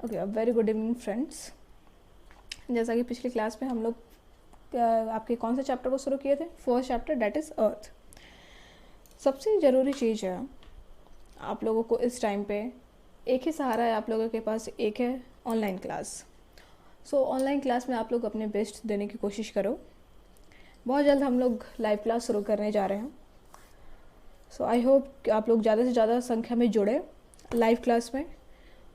Okay, very good evening friends. जैसा कि पिछली क्लास में हम लोग आपके कौन से चैप्टर को शुरू किए थे, फर्स्ट चैप्टर दैट इज़ अर्थ। सबसे ज़रूरी चीज़ है आप लोगों को इस टाइम पे एक ही सहारा है आप लोगों के पास, एक है ऑनलाइन क्लास। सो ऑनलाइन क्लास में आप लोग अपने बेस्ट देने की कोशिश करो। बहुत जल्द हम लोग लाइव क्लास शुरू करने जा रहे हैं। सो आई होप आप लोग ज़्यादा से ज़्यादा संख्या में जुड़े लाइव क्लास में,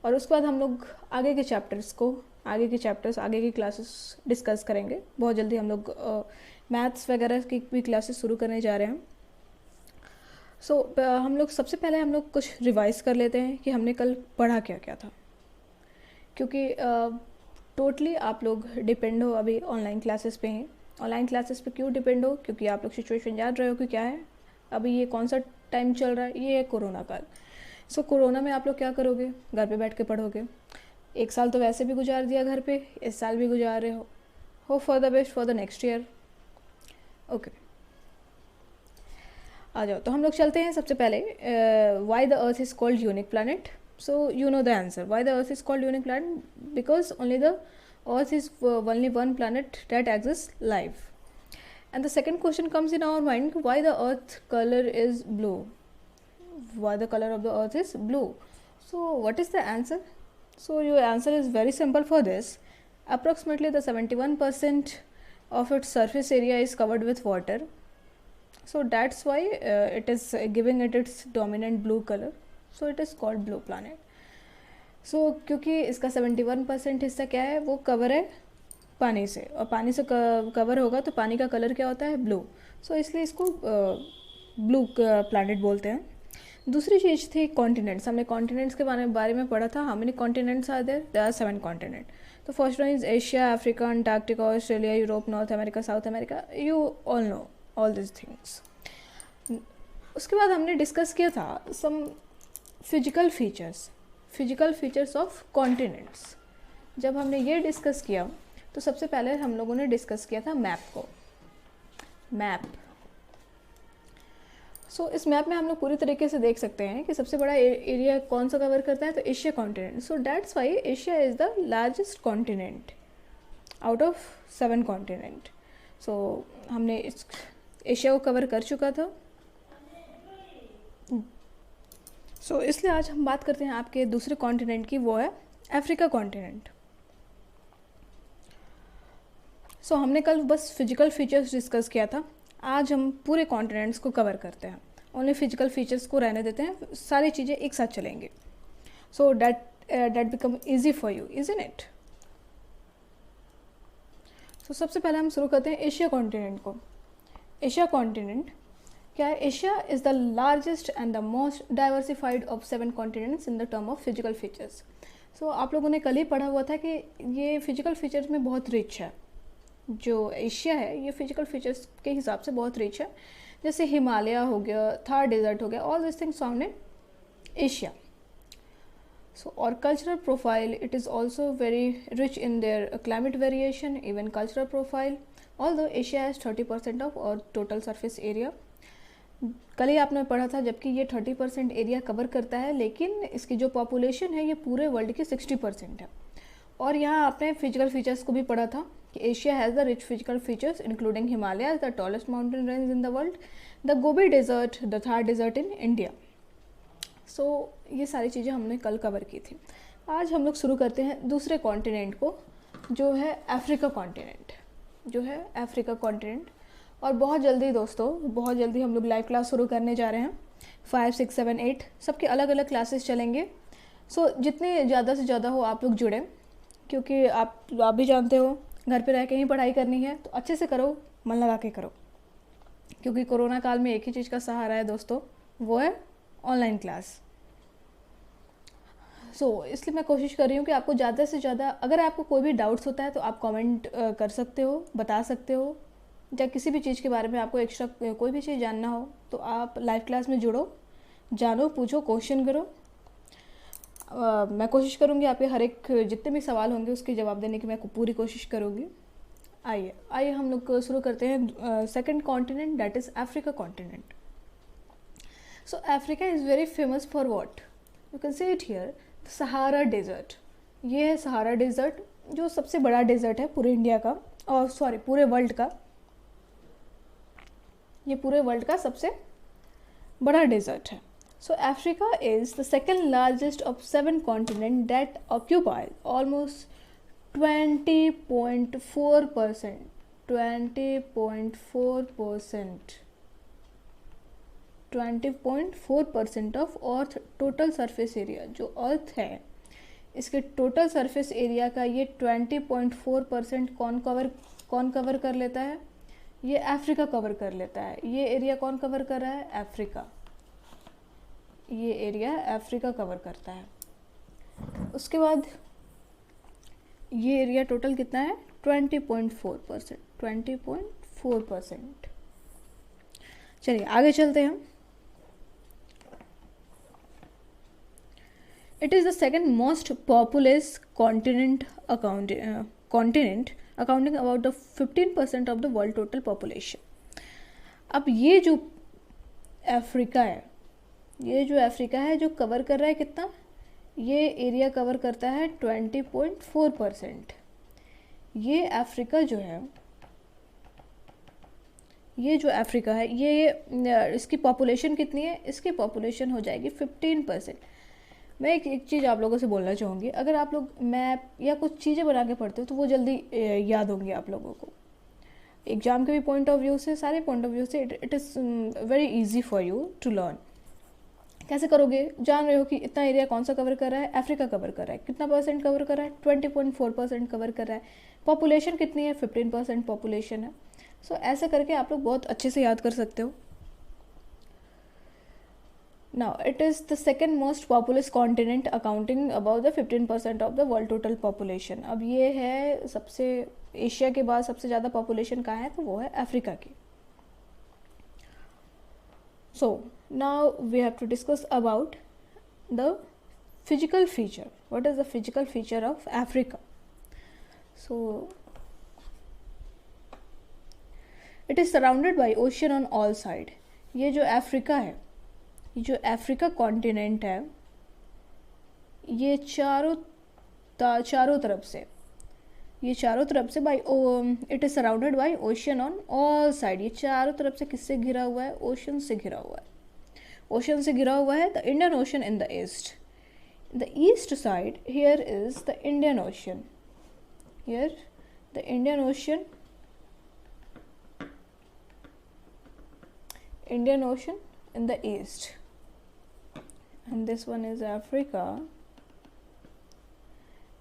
और उसके बाद हम लोग आगे के चैप्टर्स आगे की क्लासेस डिस्कस करेंगे। बहुत जल्दी हम लोग मैथ्स वगैरह की भी क्लासेस शुरू करने जा रहे हैं। सो हम लोग सबसे पहले हम लोग कुछ रिवाइज़ कर लेते हैं कि हमने कल पढ़ा क्या क्या था, क्योंकि टोटली आप लोग डिपेंड हो अभी ऑनलाइन क्लासेस पे हैं। ऑनलाइन क्लासेस पे क्यों डिपेंड हो? क्योंकि आप लोग सिचुएशन जान रहे हो कि क्या है, अभी ये कौन सा टाइम चल रहा है, ये है कोरोना काल। सो कोरोना में आप लोग क्या करोगे? घर पे बैठ के पढ़ोगे। एक साल तो वैसे भी गुजार दिया घर पे, इस साल भी गुजार रहे हो for the best for the next year. Okay, आ जाओ। तो हम लोग चलते हैं सबसे पहले, why the earth is called unique planet. So you know the answer, why the earth is called unique planet? Because only the earth is only one planet that exists live. And the second question comes in our mind, why the earth color is blue? Why the color of the earth is blue? So what is the answer? So your answer is very simple for this. Approximately the 71% of its surface area is covered with water. So that's why it is giving it its dominant blue color. So it is called blue planet. So क्योंकि इसका 71% हिस्सा क्या है, वो cover है पानी से, और पानी से कवर होगा तो पानी का कलर क्या होता है? ब्लू। सो इसलिए इसको ब्लू प्लैनेट बोलते हैं। दूसरी चीज़ थी कॉन्टिनेंट्स। हमने कॉन्टिनेंट्स के बारे में पढ़ा था। How many continents are there? There are 7 continent. तो first one is Asia, Africa, Antarctica, Australia, Europe, North America, South America. You all know all this things. उसके बाद हमने डिस्कस किया था some physical features of continents. जब हमने ये discuss किया तो सबसे पहले हम लोगों ने डिस्कस किया था मैप। सो इस मैप में हम लोग पूरी तरीके से देख सकते हैं कि सबसे बड़ा एरिया कौन सा कवर करता है, तो Asia continent. So that's why Asia is the largest continent out of 7 continent. So हमने इस एशिया को कवर कर चुका था। सो इसलिए आज हम बात करते हैं आपके दूसरे कॉन्टिनेंट की, वो है अफ्रीका कॉन्टिनेंट। सो हमने कल बस फिजिकल फीचर्स डिस्कस किया था, आज हम पूरे कॉन्टिनेंट्स को कवर करते हैं। ओनली फिजिकल फीचर्स को रहने देते हैं, सारी चीज़ें एक साथ चलेंगी। So that become easy for you, isn't it? So सबसे पहले हम शुरू करते हैं एशिया कॉन्टिनेंट को। एशिया कॉन्टिनेंट क्या है? Asia is the largest and the most diversified of 7 continents in the term of physical features. So आप लोगों ने कल ही पढ़ा हुआ था कि ये फिजिकल फीचर्स में बहुत रिच है। जो एशिया है ये फिजिकल फीचर्स के हिसाब से बहुत रिच है। जैसे हिमालय हो गया, थार डेजर्ट हो गया, all this things found in Asia. So और cultural profile, it is also very rich in their climate variation, even cultural profile. Although Asia has 30% of our total surface area. कल ही आपने पढ़ा था, जबकि ये 30% एरिया कवर करता है, लेकिन इसकी जो पॉपुलेशन है ये पूरे वर्ल्ड की 60% है। और यहाँ आपने फिजिकल फीचर्स को भी पढ़ा था कि Asia has the rich physical features including Himalaya, the tallest mountain range in the world, the Gobi desert, the Thar desert in India. So ये सारी चीज़ें हमने कल कवर की थी। आज हम लोग शुरू करते हैं दूसरे कॉन्टिनेंट को, जो है अफ्रीका कॉन्टिनेंट। और बहुत जल्दी दोस्तों, बहुत जल्दी हम लोग लाइव क्लास शुरू करने जा रहे हैं। 5, 6, 7, 8 सबके अलग अलग क्लासेस चलेंगे। सो जितने ज़्यादा से ज़्यादा हो आप लोग जुड़ें, क्योंकि आप भी जानते हो घर पे रह के ही पढ़ाई करनी है, तो अच्छे से करो, मन लगा के करो, क्योंकि कोरोना काल में एक ही चीज़ का सहारा है दोस्तों, वो है ऑनलाइन क्लास। सो इसलिए मैं कोशिश कर रही हूँ कि आपको ज़्यादा से ज़्यादा, अगर आपको कोई भी डाउट्स होता है तो आप कमेंट कर सकते हो, बता सकते हो, या किसी भी चीज़ के बारे में आपको एक्स्ट्रा कोई भी चीज़ जानना हो तो आप लाइव क्लास में जुड़ो, जानो, पूछो, क्वेश्चन करो। मैं कोशिश करूँगी आपके हर एक जितने भी सवाल होंगे उसके जवाब देने की मैं पूरी कोशिश करूँगी। आइए हम लोग शुरू करते हैं second continent, that is Africa continent. So Africa is very famous for what? You can say it here, the Sahara desert. ये है सहारा डेजर्ट, जो सबसे बड़ा डेजर्ट है पूरे इंडिया का, और सॉरी पूरे वर्ल्ड का। ये पूरे वर्ल्ड का सबसे बड़ा डेजर्ट है। So Africa is the second largest of 7 continent that occupy almost 20.4%, 20.4% of earth total surface area. जो अर्थ है इसके टोटल सरफेस एरिया का ये 20.4% कौन कवर कर लेता है? ये अफ्रीका कवर कर लेता है। ये एरिया कौन कवर कर रहा है? अफ्रीका। ये एरिया अफ्रीका कवर करता है। उसके बाद ये एरिया टोटल कितना है? 20.4%, 20.4%। चलिए आगे चलते हैं हम। It is the second most populous continent accounting about the 15% of the world total population. अब ये जो अफ्रीका है जो कवर कर रहा है कितना? ये एरिया कवर करता है 20.4%। ये अफ्रीका जो है, ये जो अफ्रीका है ये इसकी पॉपुलेशन कितनी है? इसकी पॉपुलेशन हो जाएगी 15%। मैं एक चीज़ आप लोगों से बोलना चाहूँगी, अगर आप लोग मैप या कुछ चीज़ें बना के पढ़ते हो तो वो जल्दी याद होंगी आप लोगों को। एग्जाम के भी पॉइंट ऑफ व्यू से, सारे पॉइंट ऑफ व्यू से it is very easy for you to learn. कैसे करोगे? जान रहे हो कि इतना एरिया कौन सा कवर कर रहा है? अफ्रीका कवर कर रहा है। कितना परसेंट कवर कर रहा है? 20.4% कवर कर रहा है। पॉपुलेशन कितनी है? 15% पॉपुलेशन है। सो ऐसे करके आप लोग बहुत अच्छे से याद कर सकते हो। Now, it is the second most populous continent accounting about the 15% of the world total population. अब ये है सबसे, एशिया के बाद सबसे ज़्यादा पॉपुलेशन कहाँ है? तो वो है अफ्रीका की। So, now we have to discuss about the physical feature. What is the physical feature of Africa? So, it is surrounded by ocean on all sides. ये जो अफ्रीका है, जो अफ्रीका कॉन्टिनेंट है, ये चारों तरफ से by it is surrounded by ocean on all side. ये चारों तरफ से किससे घिरा हुआ है? ओशन से घिरा हुआ है। ओशन से घिरा हुआ है। The Indian ocean in the east side, here is the Indian ocean, here the Indian ocean in the east, and this one is Africa.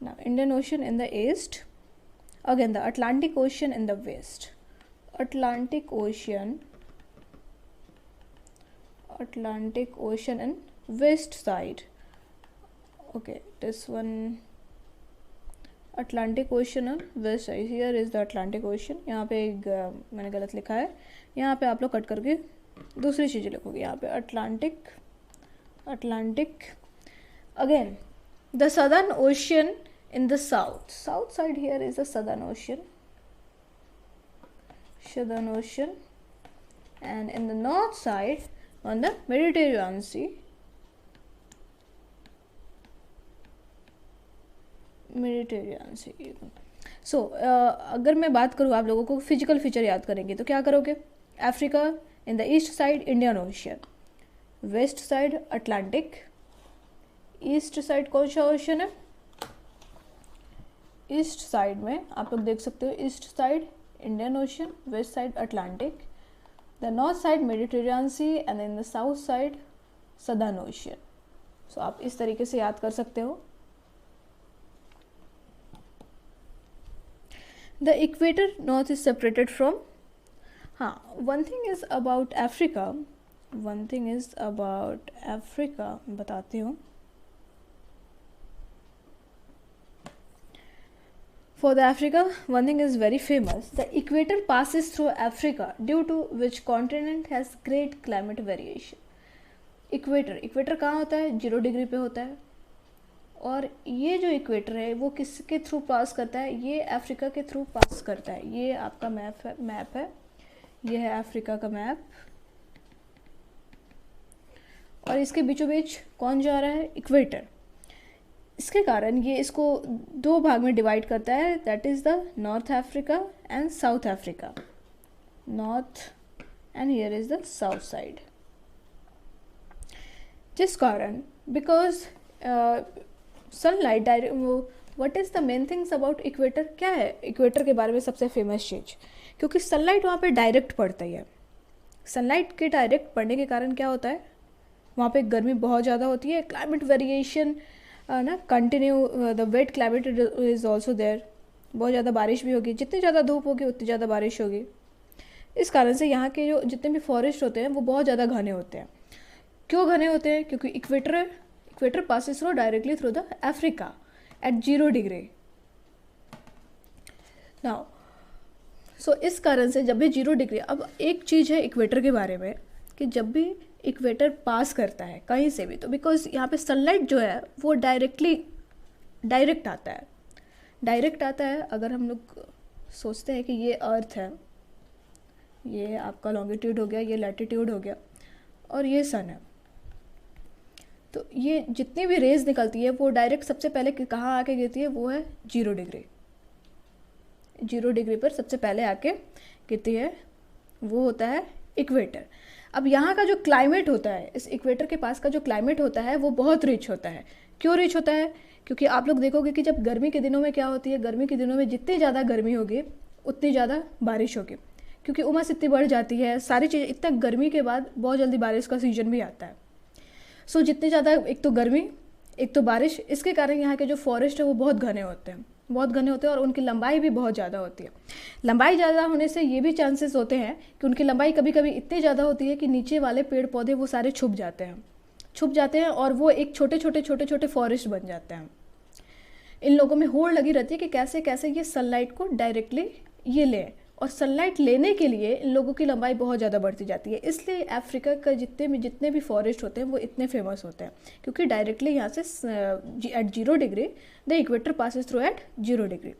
Now Indian Ocean in the east, again the Atlantic Ocean in the west, Atlantic Ocean in west side. Okay, this one Atlantic Ocean on west side, here is the Atlantic Ocean. यहाँ पे मैंने गलत लिखा है, यहाँ पे आप लोग कट करके दूसरी चीज़ें लिखोगे। यहाँ पे Atlantic again the Southern Ocean in the south side, here is the Southern Ocean and in the north side on the Mediterranean sea, so अगर मैं बात करूँ, आप लोगों को फिजिकल फीचर याद करेंगे तो क्या करोगे? Africa in the east side Indian ocean, waste side Atlantic, east side कौन सा ओशन है? ईस्ट साइड में आप लोग देख सकते हो, east side Indian Ocean, west side Atlantic, the north side Mediterranean sea and in the south side Southern Ocean. So आप इस तरीके से याद कर सकते हो। The equator north is separated from, हाँ, one thing is about Africa बताती हूँ। For the Africa, one thing is very famous. The equator passes through Africa, due to which continent has great climate variation. Equator कहाँ होता है? 0 degree पे होता है। और ये जो इक्वेटर है वो किसके थ्रू पास करता है? ये अफ्रीका के थ्रू पास करता है। ये आपका मैप है, ये है अफ्रीका का मैप, और इसके बीचों बीच कौन जा रहा है? इक्वेटर। इसके कारण ये इसको दो भाग में डिवाइड करता है, that is the north Africa and south Africa, north and here is the south side. जिस कारण because sunlight direct, what is the main things about equator, क्या है इक्वेटर के बारे में सबसे फेमस चीज़, क्योंकि सनलाइट वहाँ पे डायरेक्ट पड़ता ही है। सनलाइट के डायरेक्ट पड़ने के कारण क्या होता है, वहाँ पे गर्मी बहुत ज़्यादा होती है, क्लाइमेट वेरिएशन ना continue, the wet climate is also there, बहुत ज़्यादा बारिश भी होगी, जितनी ज़्यादा धूप होगी उतनी ज़्यादा बारिश होगी। इस कारण से यहाँ के जो जितने भी फॉरेस्ट होते हैं वो बहुत ज़्यादा घने होते हैं। क्यों घने होते हैं, क्योंकि equator passes through directly through the Africa at 0 degree. Now so इस कारण से जब भी 0 डिग्री, अब एक चीज़ है इक्वेटर के बारे में कि जब भी इक्वेटर पास करता है कहीं से भी, तो बिकॉज यहाँ पे सनलाइट जो है वो डायरेक्ट आता है। अगर हम लोग सोचते हैं कि ये अर्थ है, ये आपका लॉन्गिट्यूड हो गया, ये लैटिट्यूड हो गया और ये सन है, तो ये जितनी भी रेज निकलती है वो डायरेक्ट सबसे पहले कहाँ आके गिरती है, वो है 0 डिग्री। 0 डिग्री पर सबसे पहले आके गिरती है, वो होता है इक्वेटर। अब यहाँ का जो क्लाइमेट होता है, इस इक्वेटर के पास का जो क्लाइमेट होता है वो बहुत रिच होता है। क्यों रिच होता है, क्योंकि आप लोग देखोगे कि जब गर्मी के दिनों में क्या होती है, गर्मी के दिनों में जितनी ज़्यादा गर्मी होगी उतनी ज़्यादा बारिश होगी, क्योंकि उमस इतनी बढ़ जाती है, सारी चीज़ें, इतना गर्मी के बाद बहुत जल्दी बारिश का सीजन भी आता है। सो जितनी ज़्यादा एक तो गर्मी एक तो बारिश, इसके कारण यहाँ के जो फॉरेस्ट है वो बहुत घने होते हैं और उनकी लंबाई भी बहुत ज़्यादा होती है। लंबाई ज़्यादा होने से ये भी चांसेस होते हैं कि उनकी लंबाई कभी कभी इतनी ज़्यादा होती है कि नीचे वाले पेड़ पौधे वो सारे छुप जाते हैं और वो एक छोटे छोटे फॉरेस्ट बन जाते हैं। इन लोगों में होड़ लगी रहती है कि कैसे कैसे ये सनलाइट को डायरेक्टली ये लें, और सनलाइट लेने के लिए इन लोगों की लंबाई बहुत ज़्यादा बढ़ती जाती है। इसलिए अफ्रीका का जितने भी फॉरेस्ट होते हैं वो इतने फेमस होते हैं, क्योंकि डायरेक्टली यहाँ से at 0 degree the equator passes through at 0 degree.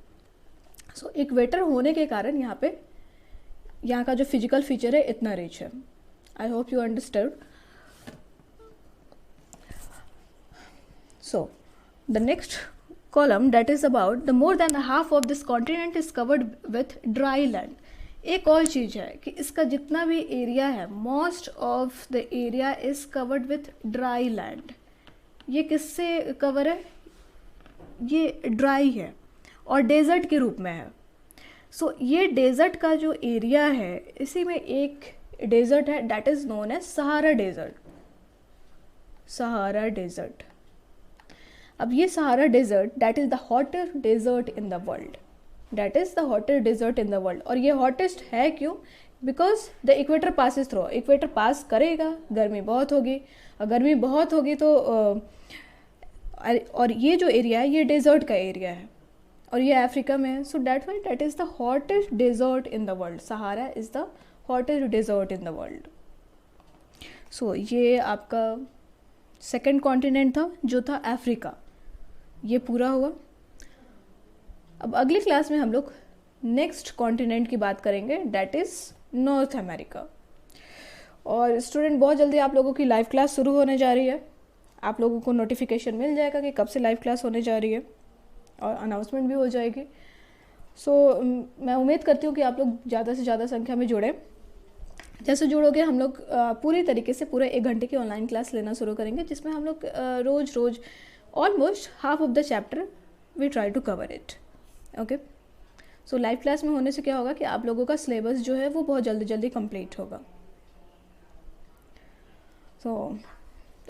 So equator होने के कारण यहाँ का जो फिजिकल फीचर है इतना रिच है। I hope you understand. So the next column, that is about the more than the half of this continent is covered with dry land. एक और चीज़ है कि इसका जितना भी एरिया है, most of the area is covered with dry land. ये किससे कवर है, ये ड्राई है और डेजर्ट के रूप में है। सो ये डेजर्ट का जो एरिया है, इसी में एक डेजर्ट है, that is known as Sahara desert. अब ये Sahara desert that is the hotter desert in the world, और ये हॉटेस्ट है क्यों, because the equator passes through, equator pass करेगा, गर्मी बहुत होगी तो और ये जो एरिया है ये डेजर्ट का एरिया है और ये अफ्रीका में है। So that is the hottest desert in the world, Sahara is the hottest desert in the world. So ये आपका सेकेंड कॉन्टिनेंट था जो था अफ्रीका, ये पूरा हुआ। अब अगली क्लास में हम लोग नेक्स्ट कॉन्टिनेंट की बात करेंगे, दैट इज़ नॉर्थ अमेरिका। और स्टूडेंट बहुत जल्दी आप लोगों की लाइव क्लास शुरू होने जा रही है, आप लोगों को नोटिफिकेशन मिल जाएगा कि कब से लाइव क्लास होने जा रही है और अनाउंसमेंट भी हो जाएगी। सो मैं उम्मीद करती हूँ कि आप लोग ज़्यादा से ज़्यादा संख्या में जुड़ें। जैसे जुड़ोगे हम लोग पूरी तरीके से पूरे 1 घंटे की ऑनलाइन क्लास लेना शुरू करेंगे, जिसमें हम लोग रोज़ almost half of the chapter we try to cover it. Okay, so live class में होने से क्या होगा कि आप लोगों का सिलेबस जो है वो बहुत जल्दी कंप्लीट होगा। सो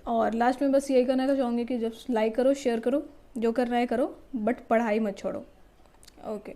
और लास्ट में बस यही करना चाहूँगी कि जब लाइक करो, शेयर करो, जो करना है करो, बट पढ़ाई मत छोड़ो। ओके।